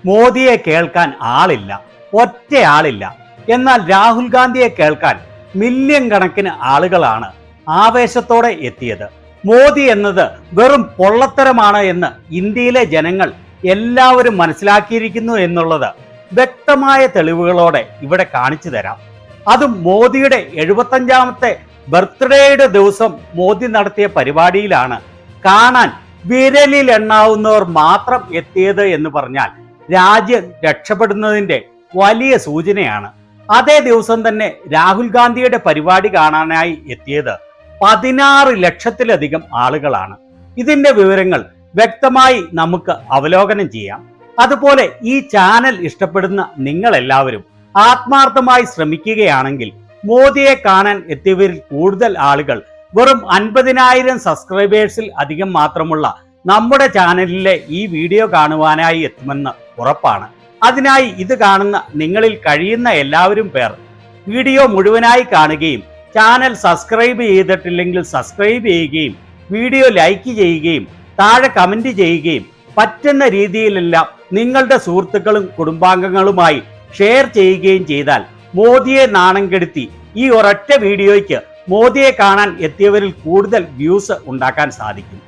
മോദിയെ കേൾക്കാൻ ആളില്ല, ഒറ്റയാളില്ല. എന്നാൽ രാഹുൽ ഗാന്ധിയെ കേൾക്കാൻ മില്യൺ കണക്കിന് ആളുകളാണ് ആവേശത്തോടെ എത്തിയത്. മോദി എന്നത് വെറും പൊള്ളത്തരമാണ് എന്ന് ഇന്ത്യയിലെ ജനങ്ങൾ എല്ലാവരും മനസ്സിലാക്കിയിരിക്കുന്നു എന്നുള്ളത് വ്യക്തമായ തെളിവുകളോടെ ഇവിടെ കാണിച്ചു തരാം. അതും മോദിയുടെ 75ാമത്തെ ബർത്ത്ഡേയുടെ ദിവസം മോദി നടത്തിയ പരിപാടിയിലാണ് കാണാൻ വിരലിൽ എണ്ണാവുന്നവർ മാത്രം എത്തിയത് എന്ന് പറഞ്ഞാൽ രാജ്യം രക്ഷപ്പെടുന്നതിന്റെ വലിയ സൂചനയാണ്. അതേ ദിവസം തന്നെ രാഹുൽ ഗാന്ധിയുടെ പരിപാടി കാണാനായി എത്തിയത് 16 ലക്ഷത്തിലധികം ആളുകളാണ്. ഇതിന്റെ വിവരങ്ങൾ വ്യക്തമായി നമുക്ക് അവലോകനം ചെയ്യാം. അതുപോലെ ഈ ചാനൽ ഇഷ്ടപ്പെടുന്ന നിങ്ങൾ എല്ലാവരും ആത്മാർത്ഥമായി ശ്രമിക്കുകയാണെങ്കിൽ മോദിയെ കാണാൻ എത്തിയവരിൽ കൂടുതൽ ആളുകൾ വെറും 50,000 സബ്സ്ക്രൈബേഴ്സിൽ അധികം മാത്രമുള്ള നമ്മുടെ ചാനലിലെ ഈ വീഡിയോ കാണുവാനായി എത്തുമെന്ന് ഉറപ്പാണ്. അതിനായി ഇത് കാണുന്ന നിങ്ങളിൽ കഴിയുന്ന എല്ലാവരും പേർ വീഡിയോ മുഴുവനായി കാണുകയും ചാനൽ സബ്സ്ക്രൈബ് ചെയ്തിട്ടില്ലെങ്കിൽ സബ്സ്ക്രൈബ് ചെയ്യുകയും വീഡിയോ ലൈക്ക് ചെയ്യുകയും താഴെ കമന്റ് ചെയ്യുകയും പറ്റുന്ന രീതിയിലെല്ലാം നിങ്ങളുടെ സുഹൃത്തുക്കളും കുടുംബാംഗങ്ങളുമായി ഷെയർ ചെയ്യുകയും ചെയ്താൽ മോദിയെ നാണം കെടുത്തി ഈ ഒരൊറ്റ വീഡിയോയ്ക്ക് മോദിയെ കാണാൻ എത്തിയവരിൽ കൂടുതൽ വ്യൂസ് ഉണ്ടാക്കാൻ സാധിക്കും.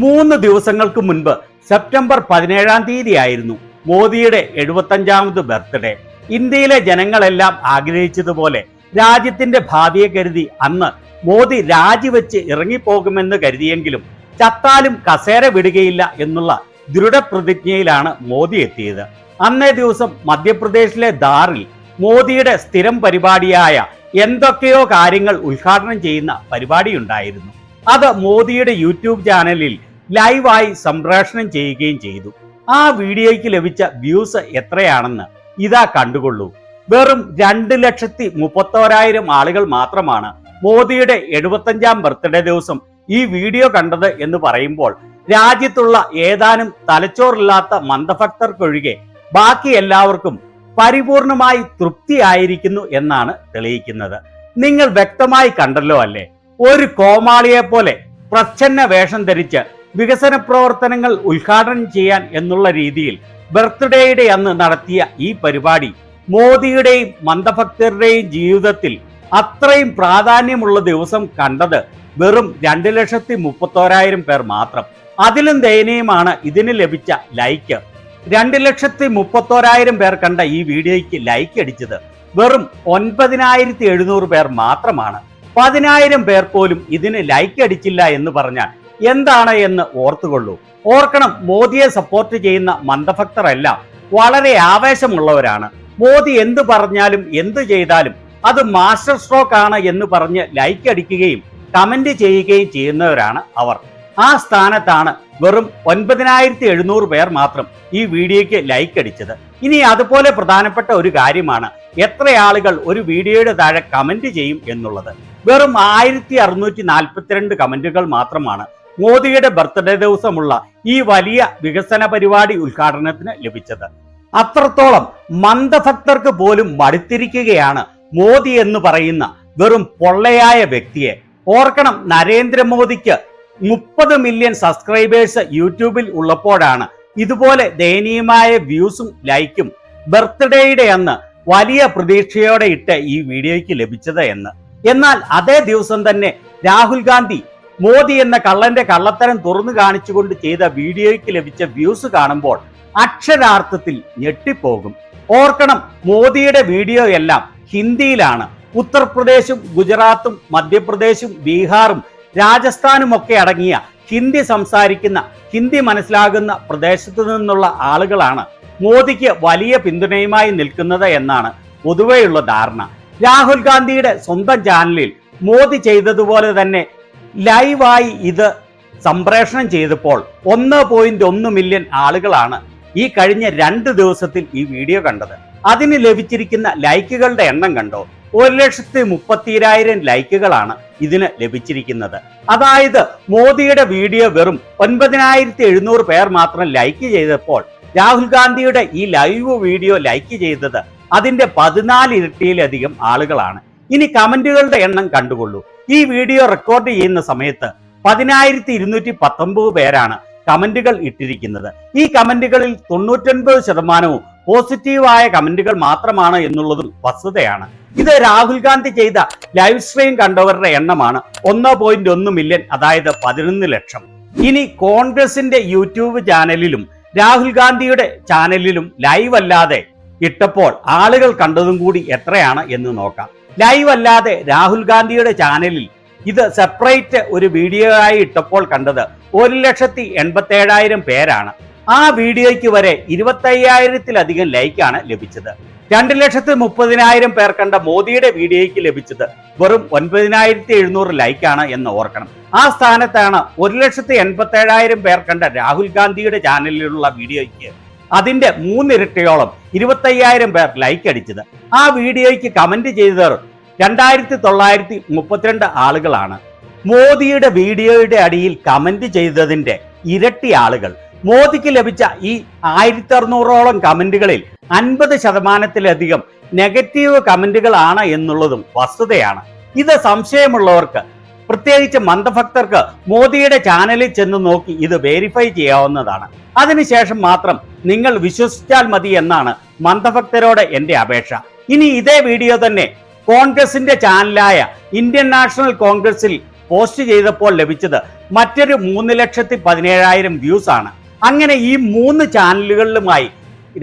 3 ദിവസങ്ങൾക്ക് മുൻപ് സെപ്റ്റംബർ 17-ാം തീയതി ആയിരുന്നു മോദിയുടെ 75ാമത് ബർത്ത്ഡേ. ഇന്ത്യയിലെ ജനങ്ങളെല്ലാം ആഗ്രഹിച്ചതുപോലെ രാജ്യത്തിന്റെ ഭാവിയെ കരുതി അന്ന് മോദി രാജിവെച്ച് ഇറങ്ങിപ്പോകുമെന്ന് കരുതിയെങ്കിലും ചത്താലും കസേര വിടുകയില്ല എന്നുള്ള ദൃഢപ്രതിജ്ഞയിലാണ് മോദി എത്തിയത്. അന്നേ ദിവസം മധ്യപ്രദേശിലെ ധാറിൽ മോദിയുടെ സ്ഥിരം പരിപാടിയായ എന്തൊക്കെയോ കാര്യങ്ങൾ ഉദ്ഘാടനം ചെയ്യുന്ന പരിപാടിയുണ്ടായിരുന്നു. അത് മോദിയുടെ യൂട്യൂബ് ചാനലിൽ ലൈവായി സംപ്രേഷണം ചെയ്യുകയും ചെയ്തു. ആ വീഡിയോയ്ക്ക് ലഭിച്ച വ്യൂസ് എത്രയാണെന്ന് ഇതാ കണ്ടുകൊള്ളൂ. വെറും 2,31,000 ആളുകൾ മാത്രമാണ് മോദിയുടെ 75ാം ബർത്ത്ഡേ ദിവസം ഈ വീഡിയോ കണ്ടത് എന്ന് പറയുമ്പോൾ രാജ്യത്തുള്ള ഏതാനും തലച്ചോറില്ലാത്ത മന്ദഭക്തർക്കൊഴികെ ബാക്കി എല്ലാവർക്കും പരിപൂർണമായി തൃപ്തിയായിരിക്കുന്നു എന്നാണ് തെളിയിക്കുന്നത്. നിങ്ങൾ വ്യക്തമായി കണ്ടല്ലോ അല്ലേ? ഒരു കോമാളിയെ പോലെ പ്രച്ഛന്ന വേഷം ധരിച്ച് വികസന പ്രവർത്തനങ്ങൾ ഉദ്ഘാടനം ചെയ്യാൻ എന്നുള്ള രീതിയിൽ ബർത്ത്ഡേയുടെ അന്ന് നടത്തിയ ഈ പരിപാടി മോദിയുടെയും മന്ദഭക്തരുടെയും ജീവിതത്തിൽ അത്രയും പ്രാധാന്യമുള്ള ദിവസം കണ്ടത് വെറും 2,31,000 പേർ മാത്രം. അതിലും ദയനീയമാണ് ഇതിന് ലഭിച്ച ലൈക്ക്. 2,31,000 പേർ കണ്ട ഈ വീഡിയോയ്ക്ക് ലൈക്ക് അടിച്ചത് വെറും 9,700 പേർ മാത്രമാണ്. 10,000 പേർ പോലും ഇതിന് ലൈക്ക് അടിച്ചില്ല എന്ന് പറഞ്ഞാൽ എന്താണ് എന്ന് ഓർത്തുകൊള്ളൂ. ഓർക്കണം, മോദിയെ സപ്പോർട്ട് ചെയ്യുന്ന മന്ദഭക്തർ എല്ലാം വളരെ ആവേശമുള്ളവരാണ്. മോദി എന്ത് പറഞ്ഞാലും എന്ത് ചെയ്താലും അത് മാസ്റ്റർ സ്ട്രോക്ക് ആണ് എന്ന് പറഞ്ഞ് ലൈക്ക് അടിക്കുകയും കമന്റ് ചെയ്യുകയും ചെയ്യുന്നവരാണ് അവർ. ആ സ്ഥാനത്താണ് വെറും 9,700 പേർ മാത്രം ഈ വീഡിയോയ്ക്ക് ലൈക്ക് അടിച്ചത്. ഇനി അതുപോലെ പ്രധാനപ്പെട്ട ഒരു കാര്യമാണ് എത്ര ആളുകൾ ഒരു വീഡിയോയുടെ താഴെ കമന്റ് ചെയ്യും എന്നുള്ളത്. വെറും 1,642 കമന്റുകൾ മാത്രമാണ് മോദിയുടെ ബർത്ത്ഡേ ദിവസമുള്ള ഈ വലിയ വികസന പരിപാടി ഉദ്ഘാടനത്തിന് ലഭിച്ചത്. അത്രത്തോളം മന്ദഭക്തർക്ക് പോലും മടുത്തിരിക്കുകയാണ് മോദി എന്ന് പറയുന്ന വെറും പൊള്ളയായ വ്യക്തിയെ. ഓർക്കണം, നരേന്ദ്രമോദിക്ക് 30 മില്യൺ സബ്സ്ക്രൈബേഴ്സ് യൂട്യൂബിൽ ഉള്ളപ്പോഴാണ് ഇതുപോലെ ദയനീയമായ വ്യൂസും ലൈക്കും ബർത്ത്ഡേയുടെ അന്ന് വലിയ പ്രതീക്ഷയോടെ ഇട്ട് ഈ വീഡിയോയ്ക്ക് ലഭിച്ചത് എന്ന്. എന്നാൽ അതേ ദിവസം തന്നെ രാഹുൽ ഗാന്ധി മോദി എന്ന കള്ളന്റെ കള്ളത്തരം തുറന്നു കാണിച്ചുകൊണ്ട് ചെയ്ത വീഡിയോയ്ക്ക് ലഭിച്ച വ്യൂസ് കാണുമ്പോൾ അക്ഷരാർത്ഥത്തിൽ ഞെട്ടിപ്പോകും. ഓർക്കണം, മോദിയുടെ വീഡിയോ എല്ലാം ഹിന്ദിയിലാണ്. ഉത്തർപ്രദേശും ഗുജറാത്തും മധ്യപ്രദേശും ബീഹാറും രാജസ്ഥാനും ഒക്കെ അടങ്ങിയ ഹിന്ദി സംസാരിക്കുന്ന, ഹിന്ദി മനസ്സിലാകുന്ന പ്രദേശത്തു നിന്നുള്ള ആളുകളാണ് മോദിക്ക് വലിയ പിന്തുണയുമായി നിൽക്കുന്നത് എന്നാണ് പൊതുവെയുള്ള ധാരണ. രാഹുൽ ഗാന്ധിയുടെ സ്വന്തം ചാനലിൽ മോദി ചെയ്തതുപോലെ തന്നെ ലൈവായി ഇത് സംപ്രേഷണം ചെയ്തപ്പോൾ 1.1 മില്യൺ ആളുകളാണ് ഈ കഴിഞ്ഞ 2 ദിവസത്തിൽ ഈ വീഡിയോ കണ്ടത്. അതിന് ലഭിച്ചിരിക്കുന്ന ലൈക്കുകളുടെ എണ്ണം കണ്ടോ? 1,30,000 ലൈക്കുകളാണ് ഇതിന് ലഭിച്ചിരിക്കുന്നത്. അതായത് മോദിയുടെ വീഡിയോ വെറും 9,700 പേർ മാത്രം ലൈക്ക് ചെയ്തപ്പോൾ രാഹുൽ ഗാന്ധിയുടെ ഈ ലൈവ് വീഡിയോ ലൈക്ക് ചെയ്തത് അതിന്റെ 14 ഇരട്ടിയിലധികം ആളുകളാണ്. ഇനി കമന്റുകളുടെ എണ്ണം കണ്ടുകൊള്ളൂ. ഈ വീഡിയോ റെക്കോർഡ് ചെയ്യുന്ന സമയത്ത് 10,219 പേരാണ് കമന്റുകൾ ഇട്ടിരിക്കുന്നത്. ഈ കമന്റുകളിൽ 99% പോസിറ്റീവായ കമന്റുകൾ മാത്രമാണ് എന്നുള്ളതും വസ്തുതയാണ്. ഇത് രാഹുൽ ഗാന്ധി ചെയ്ത ലൈവ് സ്ട്രീം കണ്ടവരുടെ എണ്ണമാണ് 1.1 മില്യൺ, അതായത് 11 ലക്ഷം. ഇനി കോൺഗ്രസിന്റെ യൂട്യൂബ് ചാനലിലും രാഹുൽ ഗാന്ധിയുടെ ചാനലിലും ലൈവ് അല്ലാതെ ഇട്ടപ്പോൾ ആളുകൾ കണ്ടതും കൂടി എത്രയാണ് എന്ന് നോക്കാം. ലൈവ് അല്ലാതെ രാഹുൽ ഗാന്ധിയുടെ ചാനലിൽ ഇത് സെപ്പറേറ്റ് ഒരു വീഡിയോ ആയി ഇട്ടപ്പോൾ കണ്ടത് 1,87,000 പേരാണ്. ആ വീഡിയോയ്ക്ക് വരെ 25,000-ലധികം ലൈക്കാണ് ലഭിച്ചത്. 2,30,000 പേർ കണ്ട മോദിയുടെ വീഡിയോയ്ക്ക് ലഭിച്ചത് വെറും 9,700 ലൈക്കാണ് എന്ന് ഓർക്കണം. ആ സ്ഥാനത്താണ് 1,87,000 പേർ കണ്ട രാഹുൽ ഗാന്ധിയുടെ ചാനലിലുള്ള വീഡിയോയ്ക്ക് അതിന്റെ 3 ഇരട്ടിയോളം 25,000 പേർ ലൈക്ക് അടിച്ചത്. ആ വീഡിയോയ്ക്ക് കമന്റ് ചെയ്തവർ 2,932 ആളുകളാണ്. മോദിയുടെ വീഡിയോയുടെ അടിയിൽ കമന്റ് ചെയ്തതിന്റെ ഇരട്ടി ആളുകൾ. മോദിക്ക് ലഭിച്ച ഈ 1,600ഓളം കമന്റുകളിൽ 50%-ലധികം നെഗറ്റീവ് കമന്റുകളാണ് എന്നുള്ളതും വസ്തുതയാണ്. ഇത് സംശയമുള്ളവർക്ക്, പ്രത്യേകിച്ച് മന്ദഭക്തർക്ക് മോദിയുടെ ചാനലിൽ ചെന്ന് നോക്കി ഇത് വെരിഫൈ ചെയ്യാവുന്നതാണ്. അതിനുശേഷം മാത്രം നിങ്ങൾ വിശ്വസിച്ചാൽ മതി എന്നാണ് മന്ദഭക്തരോട് എൻ്റെ അപേക്ഷ. ഇനി ഇതേ വീഡിയോ തന്നെ കോൺഗ്രസിന്റെ ചാനലായ ഇന്ത്യൻ നാഷണൽ കോൺഗ്രസിൽ പോസ്റ്റ് ചെയ്തപ്പോൾ ലഭിച്ചത് മറ്റൊരു 3,17,000 വ്യൂസ് ആണ്. അങ്ങനെ ഈ 3 ചാനലുകളിലുമായി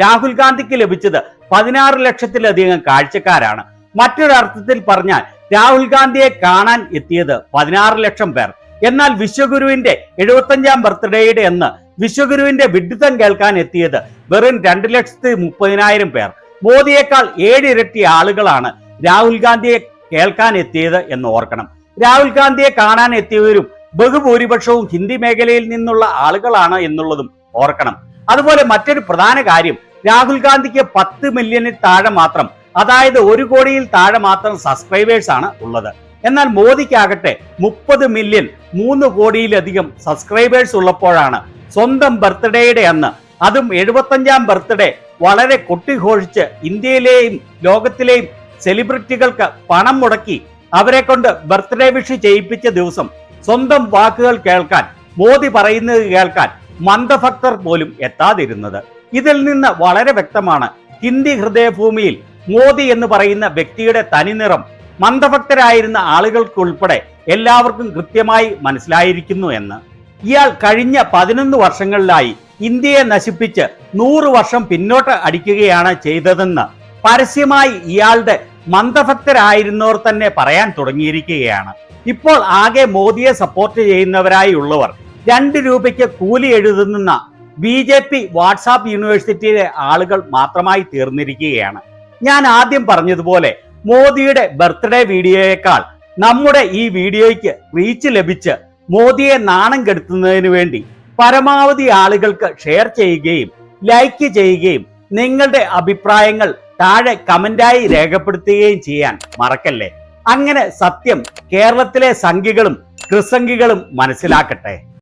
രാഹുൽ ഗാന്ധിക്ക് ലഭിച്ചത് 16 ലക്ഷത്തിലധികം കാഴ്ചക്കാരാണ്. മറ്റൊരർത്ഥത്തിൽ പറഞ്ഞാൽ രാഹുൽ ഗാന്ധിയെ കാണാൻ എത്തിയത് 16 ലക്ഷം പേർ. എന്നാൽ വിശ്വഗുരുവിന്റെ 75ാം ബർത്ത്ഡേയുടെ അന്ന് വിശ്വഗുരുവിന്റെ വിഡ്ഢിത്തം കേൾക്കാൻ എത്തിയത് വെറും 2,30,000 പേർ. മോദിയേക്കാൾ 7 ഇരട്ടി ആളുകളാണ് രാഹുൽ ഗാന്ധിയെ കേൾക്കാൻ എത്തിയത് എന്ന് ഓർക്കണം. രാഹുൽ ഗാന്ധിയെ കാണാൻ എത്തിയവരും ബഹുഭൂരിപക്ഷവും ഹിന്ദി മേഖലയിൽ നിന്നുള്ള ആളുകളാണ് എന്നുള്ളതും ഓർക്കണം. അതുപോലെ മറ്റൊരു പ്രധാന കാര്യം, രാഹുൽ ഗാന്ധിക്ക് 10 മില്യണിൽ താഴെ മാത്രം, അതായത് 1 കോടിയിൽ താഴെ മാത്രം സബ്സ്ക്രൈബേഴ്സ് ആണ് ഉള്ളത്. എന്നാൽ മോദിക്കാകട്ടെ 30 മില്യൺ, 3 കോടിയിലധികം സബ്സ്ക്രൈബേഴ്സ് ഉള്ളപ്പോഴാണ് സ്വന്തം ബർത്ത്ഡേയുടെ അന്ന്, അതും 75ാം ബർത്ത്ഡേ വളരെ കൊട്ടിഘോഷിച്ച് ഇന്ത്യയിലെയും ലോകത്തിലെയും സെലിബ്രിറ്റികൾക്ക് പണം മുടക്കി അവരെ കൊണ്ട് ബർത്ത്ഡേ വിഷ് ചെയ്യിപ്പിച്ച ദിവസം സ്വന്തം വാക്കുകൾ കേൾക്കാൻ, മോദി പറയുന്നത് കേൾക്കാൻ മന്ദഭക്തർ പോലും എത്താതിരുന്നത്. ഇതിൽ നിന്ന് വളരെ വ്യക്തമാണ് ഹിന്ദി ഹൃദയഭൂമിയിൽ മോദി എന്ന് പറയുന്ന വ്യക്തിയുടെ തനിനിറം മന്ദഭക്തരായിരുന്ന ആളുകൾക്കുൾപ്പെടെ എല്ലാവർക്കും കൃത്യമായി മനസ്സിലായിരിക്കുന്നു എന്ന്. ഇയാൾ കഴിഞ്ഞ 11 വർഷങ്ങളിലായി ഇന്ത്യയെ നശിപ്പിച്ച് 100 വർഷം പിന്നോട്ട് അടിക്കുകയാണ് ചെയ്തതെന്ന് പരസ്യമായി ഇയാളുടെ മന്ദഭക്തരായിരുന്നവർ തന്നെ പറയാൻ തുടങ്ങിയിരിക്കുകയാണ്. ഇപ്പോൾ ആകെ മോദിയെ സപ്പോർട്ട് ചെയ്യുന്നവരായി ഉള്ളവർ 2 രൂപയ്ക്ക് കൂലി എഴുതുന്ന BJP വാട്സാപ്പ് യൂണിവേഴ്സിറ്റിയിലെ ആളുകൾ മാത്രമായി തീർന്നിരിക്കുകയാണ്. ഞാൻ ആദ്യം പറഞ്ഞതുപോലെ മോദിയുടെ ബർത്ത്ഡേ വീഡിയോയേക്കാൾ നമ്മുടെ ഈ വീഡിയോയ്ക്ക് റീച്ച് ലഭിച്ച് മോദിയെ നാണം കെടുത്തുന്നതിന് വേണ്ടി പരമാവധി ആളുകൾക്ക് ഷെയർ ചെയ്യുകയും ലൈക്ക് ചെയ്യുകയും നിങ്ങളുടെ അഭിപ്രായങ്ങൾ താഴെ കമന്റായി രേഖപ്പെടുത്തുകയും ചെയ്യാൻ മറക്കല്ലേ. അങ്ങനെ സത്യം കേരളത്തിലെ സംഘികളും കൃസംഘികളും മനസ്സിലാക്കട്ടെ.